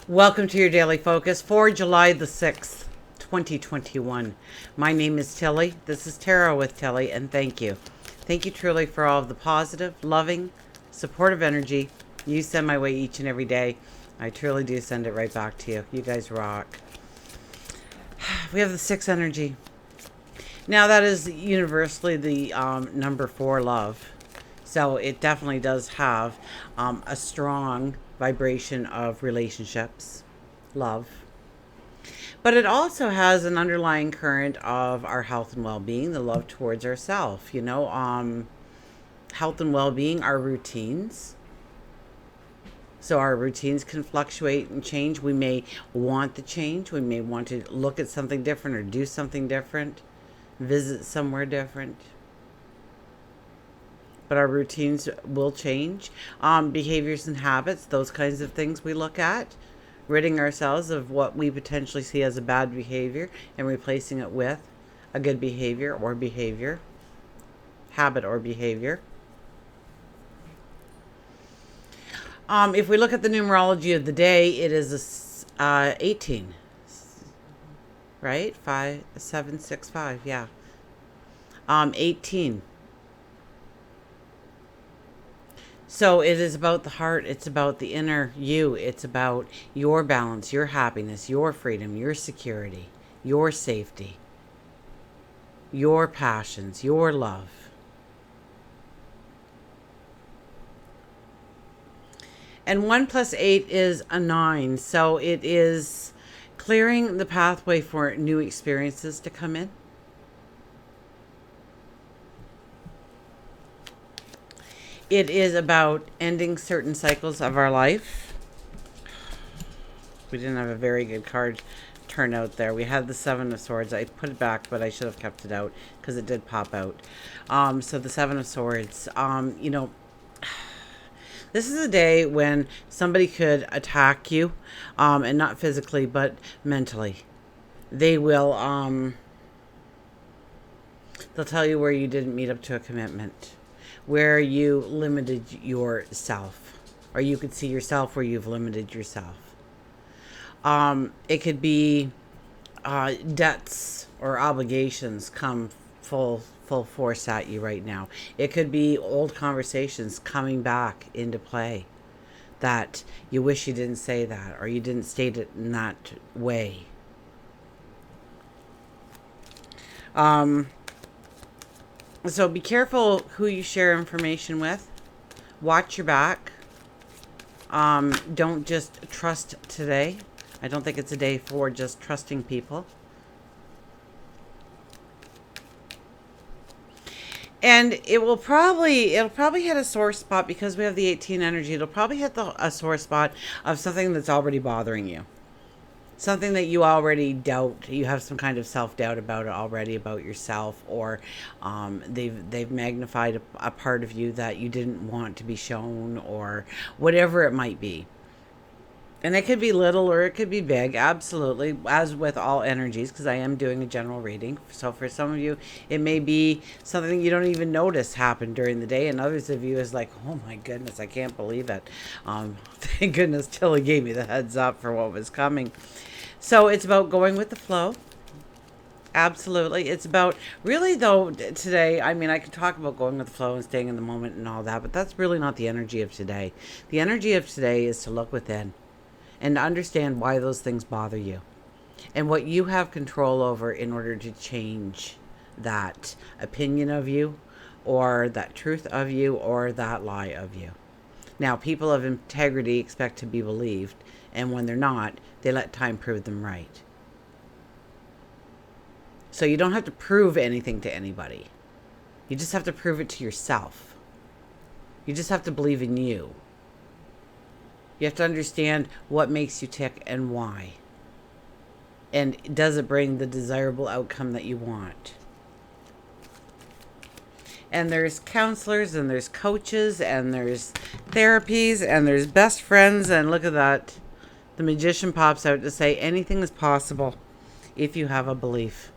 Welcome to your daily focus for July the 6th, 2021. My name is Tilly. This is Tarot with Tilly, and thank you. Thank you truly for all of the positive, loving, supportive energy you send my way each and every day. I truly do send it right back to you. You guys rock. We have the 6 energy. Now that is universally the number 4 love. So it definitely does have a strong vibration of relationships, love. But it also has an underlying current of our health and well-being, the love towards ourselves. Health and well-being, our routines. So our routines can fluctuate and change. We may want the change. We may want to look at something different or do something different, visit somewhere different. But our routines will change. Behaviors and habits, those kinds of things we look at. Ridding ourselves of what we potentially see as a bad behavior and replacing it with a good behavior or behavior. Habit or behavior. If we look at the numerology of the day, it is 18. Right? 5, 7, 6, 5. Yeah. 18. So it is about the heart. It's about the inner you. It's about your balance, your happiness, your freedom, your security, your safety, your passions, your love. And 1 plus 8 is a 9. So it is clearing the pathway for new experiences to come in. It is about ending certain cycles of our life. We didn't have a very good card turnout there. We had the 7 of Swords. I put it back, but I should have kept it out because it did pop out. So the 7 of Swords, this is a day when somebody could attack you, and not physically, but mentally. They will, they'll tell you where you didn't meet up to a commitment, where you limited yourself, or you could see yourself where you've limited yourself. It could be debts or obligations come full force at you right now. It could be old conversations coming back into play that you wish you didn't say that, or you didn't state it in that way. So be careful who you share information with. Watch your back. Don't just trust today. I don't think it's a day for just trusting people. And it'll probably hit a sore spot because we have the 18 energy. It'll probably hit a sore spot of something that's already bothering you. Something that you already doubt, you have some kind of self-doubt about it already, about yourself, or they've magnified a part of you that you didn't want to be shown, or whatever it might be. And it could be little or it could be big, absolutely, as with all energies, because I am doing a general reading. So for some of you, it may be something you don't even notice happen during the day, and others of you is like, oh my goodness, I can't believe it. Thank goodness Tilly gave me the heads up for what was coming. So it's about going with the flow. Absolutely. It's about, really though, today, I mean, I could talk about going with the flow and staying in the moment and all that, but that's really not the energy of today. The energy of today is to look within and to understand why those things bother you and what you have control over in order to change that opinion of you, or that truth of you, or that lie of you. Now, people of integrity expect to be believed, and when they're not, they let time prove them right. So you don't have to prove anything to anybody. You just have to prove it to yourself. You just have to believe in you. You have to understand what makes you tick and why. And does it bring the desirable outcome that you want? And there's counselors, and there's coaches, and there's therapies, and there's best friends, and look at that. The magician pops out to say anything is possible if you have a belief.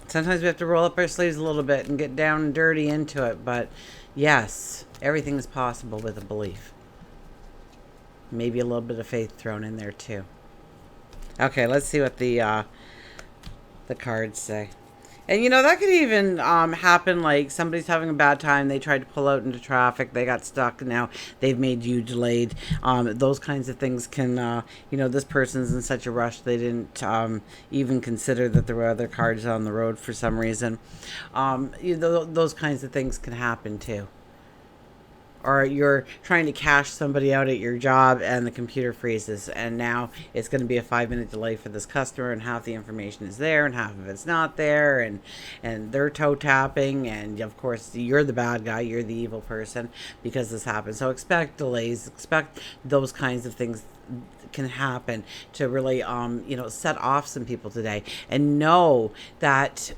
Sometimes we have to roll up our sleeves a little bit and get down and dirty into it, but yes, everything is possible with a belief. Maybe a little bit of faith thrown in there too. Okay, let's see what the cards say. And that could even happen, like somebody's having a bad time. They tried to pull out into traffic. They got stuck. And now they've made you delayed. Those kinds of things can, this person's in such a rush. They didn't even consider that there were other cars on the road for some reason. Those kinds of things can happen too. Or you're trying to cash somebody out at your job and the computer freezes, and now it's going to be a 5-minute delay for this customer, and half the information is there and half of it's not there, and they're toe tapping, and of course you're the bad guy, you're the evil person because this happens. So expect delays, expect those kinds of things can happen to really set off some people today, and know that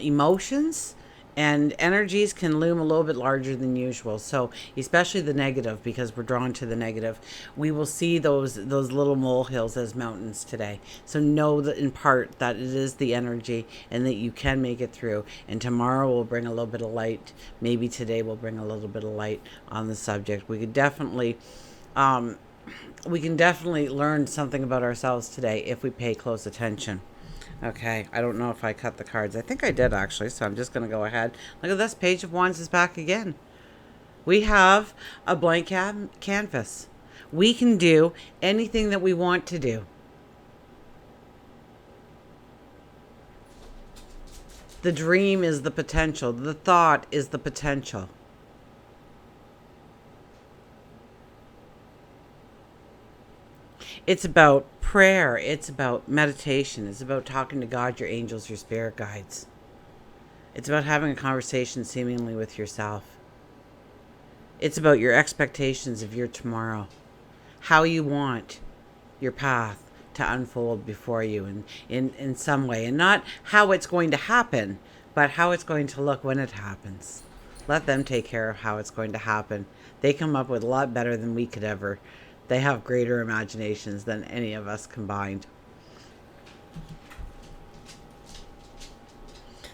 emotions and energies can loom a little bit larger than usual. So especially the negative, because we're drawn to the negative, we will see those little molehills as mountains today. So know that in part that it is the energy and that you can make it through. And tomorrow will bring a little bit of light. Maybe today will bring a little bit of light on the subject. We can definitely learn something about ourselves today if we pay close attention. Okay, I don't know if I cut the cards. I think I did actually, so I'm just going to go ahead. Look at this, Page of Wands is back again. We have a blank canvas. We can do anything that we want to do. The dream is the potential. The thought is the potential. It's about prayer. It's about meditation. It's about talking to God, your angels, your spirit guides. It's about having a conversation seemingly with yourself. It's about your expectations of your tomorrow. How you want your path to unfold before you in some way. And not how it's going to happen, but how it's going to look when it happens. Let them take care of how it's going to happen. They come up with a lot better than we could ever. They have greater imaginations than any of us combined.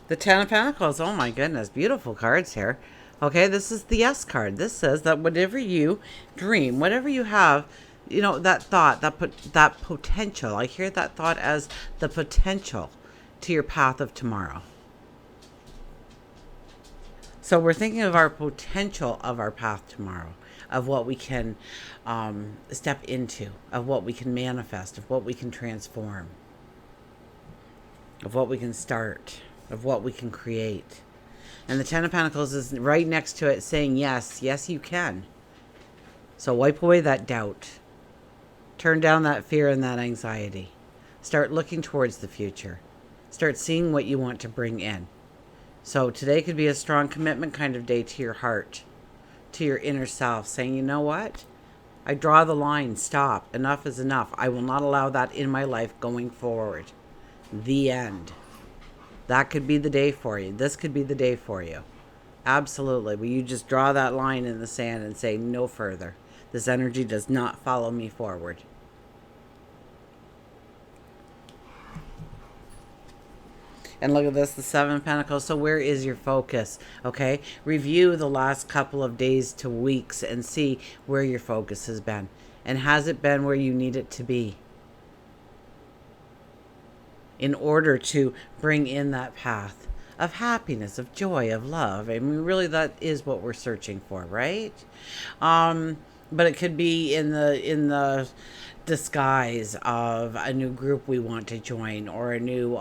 The Ten of Pentacles. Oh my goodness. Beautiful cards here. Okay, this is the Yes card. This says that whatever you dream, whatever you have, that thought, that potential. I hear that thought as the potential to your path of tomorrow. So we're thinking of our potential of our path tomorrow, of what we can step into, of what we can manifest, of what we can transform, of what we can start, of what we can create. And the Ten of Pentacles is right next to it saying, yes, yes, you can. So wipe away that doubt. Turn down that fear and that anxiety. Start looking towards the future. Start seeing what you want to bring in. So today could be a strong commitment kind of day to your heart, to your inner self, saying, you know what? I draw the line. Stop. Enough is enough. I will not allow that in my life going forward. The end. That could be the day for you. This could be the day for you. Absolutely. Will you just draw that line in the sand and say no further? This energy does not follow me forward. And look at this, the Seven of Pentacles. So where is your focus? Okay. Review the last couple of days to weeks and see where your focus has been. And has it been where you need it to be? In order to bring in that path of happiness, of joy, of love. I mean, really, that is what we're searching for, right? But it could be in the disguise of a new group we want to join, or a new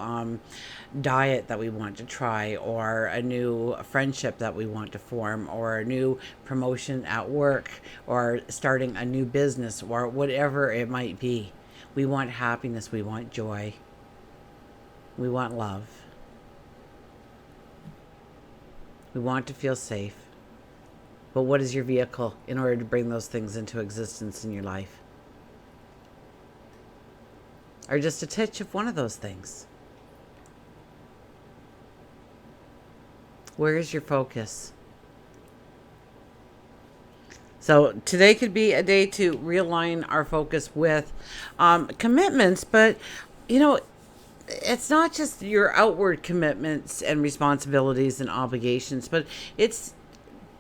diet that we want to try, or a new friendship that we want to form, or a new promotion at work, or starting a new business, or whatever it might be. We want happiness. We want joy. We want love. We want to feel safe. But what is your vehicle in order to bring those things into existence in your life? Or just a touch of one of those things? Where is your focus? So today could be a day to realign our focus with commitments, but it's not just your outward commitments and responsibilities and obligations, but it's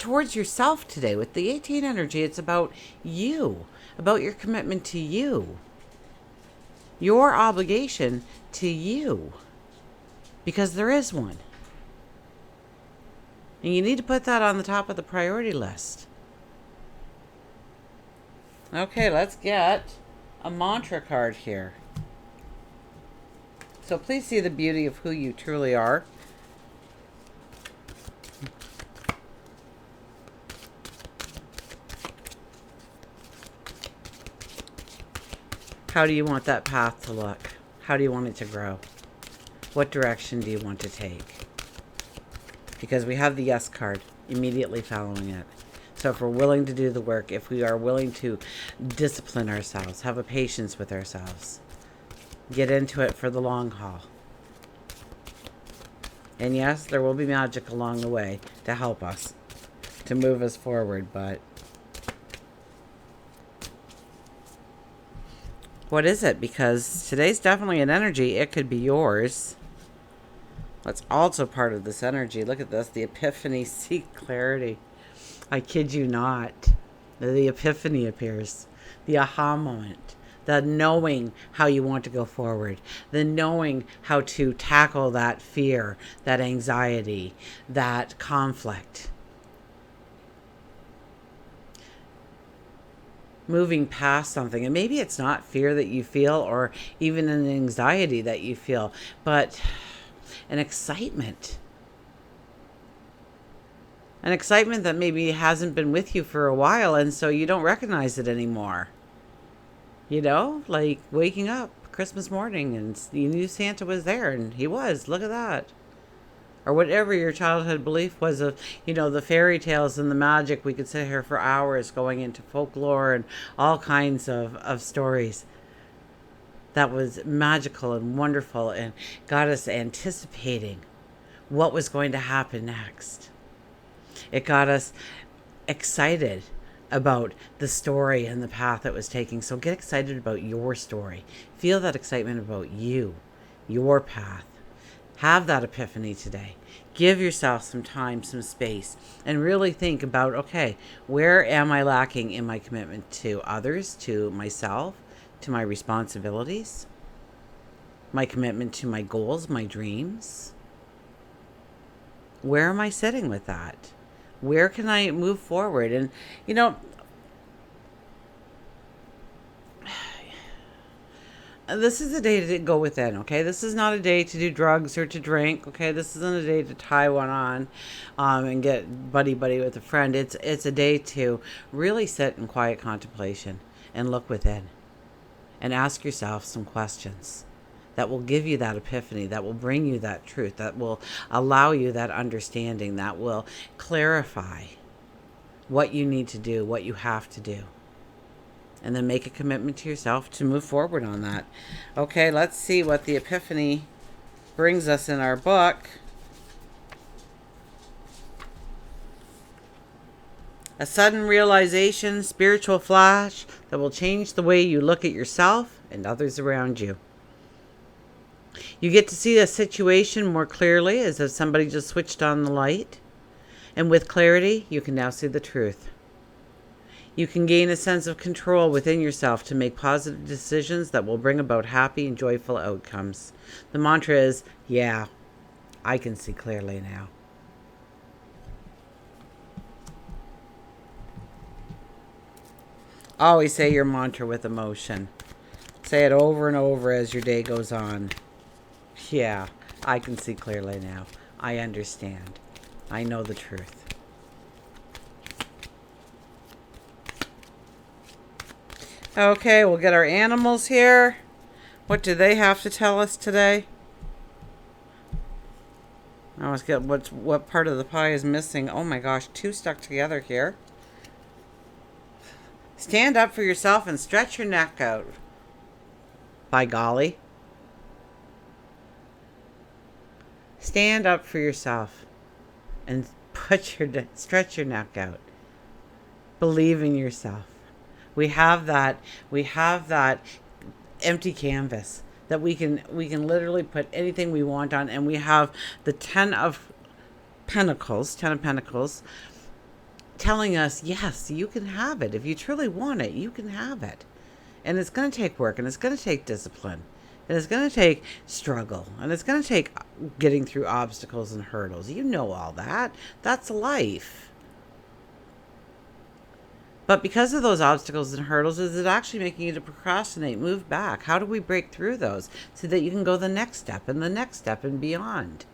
towards yourself today. With the 18 energy, it's about you, about your commitment to you, your obligation to you, because there is one. And you need to put that on the top of the priority list. Okay, let's get a mantra card here. So please see the beauty of who you truly are. How do you want that path to look? How do you want it to grow? What direction do you want to take? Because we have the yes card immediately following it. So if we're willing to do the work, if we are willing to discipline ourselves, have a patience with ourselves, get into it for the long haul. And yes, there will be magic along the way to help us, to move us forward, but what is it? Because today's definitely an energy. It could be yours. That's also part of this energy. Look at this. The Epiphany. Seek clarity. I kid you not. The Epiphany appears. The aha moment. The knowing how you want to go forward. The knowing how to tackle that fear, that anxiety, that conflict. Moving past something. And maybe it's not fear that you feel or even an anxiety that you feel, but an excitement. An excitement that maybe hasn't been with you for a while, and so you don't recognize it anymore. You know, like waking up Christmas morning and you knew Santa was there, and he was. Look at that. Or whatever your childhood belief was of, the fairy tales and the magic. We could sit here for hours going into folklore and all kinds of stories. That was magical and wonderful and got us anticipating what was going to happen next. It got us excited about the story and the path it was taking. So get excited about your story. Feel that excitement about you, your path. Have that epiphany today. Give yourself some time, some space, and really think about, okay, where am I lacking in my commitment to others, to myself, to my responsibilities, my commitment to my goals, my dreams? Where am I sitting with that? Where can I move forward? And, this is a day to go within, okay? This is not a day to do drugs or to drink, okay? This isn't a day to tie one on and get buddy-buddy with a friend. It's a day to really sit in quiet contemplation and look within and ask yourself some questions that will give you that epiphany, that will bring you that truth, that will allow you that understanding, that will clarify what you need to do, what you have to do. And then make a commitment to yourself to move forward on that. Okay, let's see what the Epiphany brings us in our book. A sudden realization, spiritual flash that will change the way you look at yourself and others around you. You get to see a situation more clearly, as if somebody just switched on the light. And with clarity, you can now see the truth. You can gain a sense of control within yourself to make positive decisions that will bring about happy and joyful outcomes. The mantra is, yeah, I can see clearly now. Always say your mantra with emotion. Say it over and over as your day goes on. Yeah, I can see clearly now. I understand. I know the truth. Okay, we'll get our animals here. What do they have to tell us today? I always get what part of the pie is missing. Oh my gosh, two stuck together here. Stand up for yourself and stretch your neck out. By golly. Stand up for yourself and stretch your neck out. Believe in yourself. We have that empty canvas that we can literally put anything we want on, and we have the 10 of Pentacles, telling us, yes, you can have it. If you truly want it, you can have it. And it's going to take work, and it's going to take discipline, and it's going to take struggle, and it's going to take getting through obstacles and hurdles. You know all that. That's life. But because of those obstacles and hurdles, is it actually making you to procrastinate, move back? How do we break through those so that you can go the next step and the next step and beyond?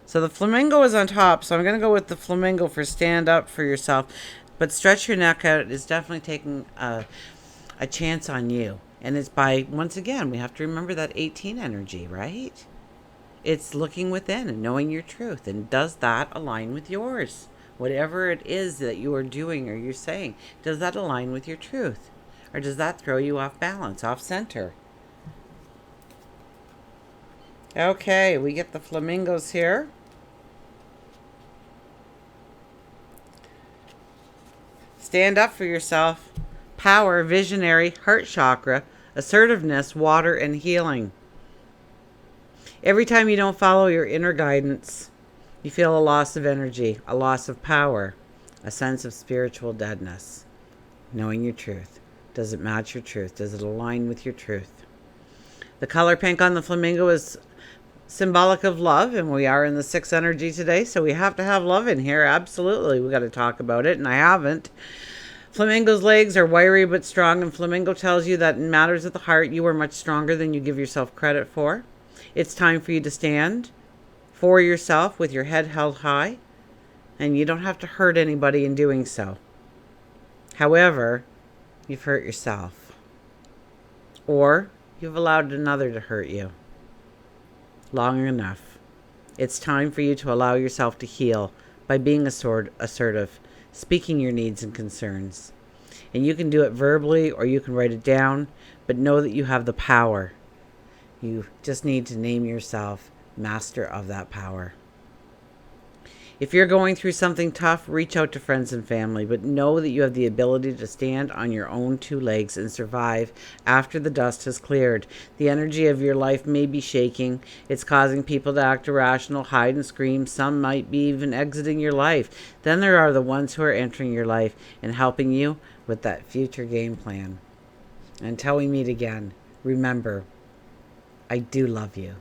So the flamingo is on top, so I'm going to go with the flamingo for stand up for yourself. But stretch your neck out is definitely taking a chance on you. And it's by, once again, we have to remember that 18 energy, right? It's looking within and knowing your truth. And does that align with yours? Whatever it is that you are doing or you're saying, does that align with your truth? Or does that throw you off balance, off center? Okay, we get the flamingos here. Stand up for yourself. Power, visionary, heart chakra, assertiveness, water, and healing. Every time you don't follow your inner guidance, you feel a loss of energy, a loss of power, a sense of spiritual deadness. Knowing your truth. Does it match your truth? Does it align with your truth? The color pink on the flamingo is symbolic of love, and we are in the 6th energy today, so we have to have love in here. Absolutely, we got to talk about it, and I haven't. Flamingo's legs are wiry but strong, and flamingo tells you that in matters of the heart, you are much stronger than you give yourself credit for. It's time for you to stand for yourself with your head held high, and you don't have to hurt anybody in doing so. However, you've hurt yourself, or you've allowed another to hurt you long enough. It's time for you to allow yourself to heal by being assertive, speaking your needs and concerns. And you can do it verbally or you can write it down, but know that you have the power. You just need to name yourself master of that power. If you're going through something tough, reach out to friends and family, but know that you have the ability to stand on your own 2 legs and survive after the dust has cleared. The energy of your life may be shaking. It's causing people to act irrational, hide and scream. Some might be even exiting your life. Then there are the ones who are entering your life and helping you with that future game plan. Until we meet again, remember, I do love you.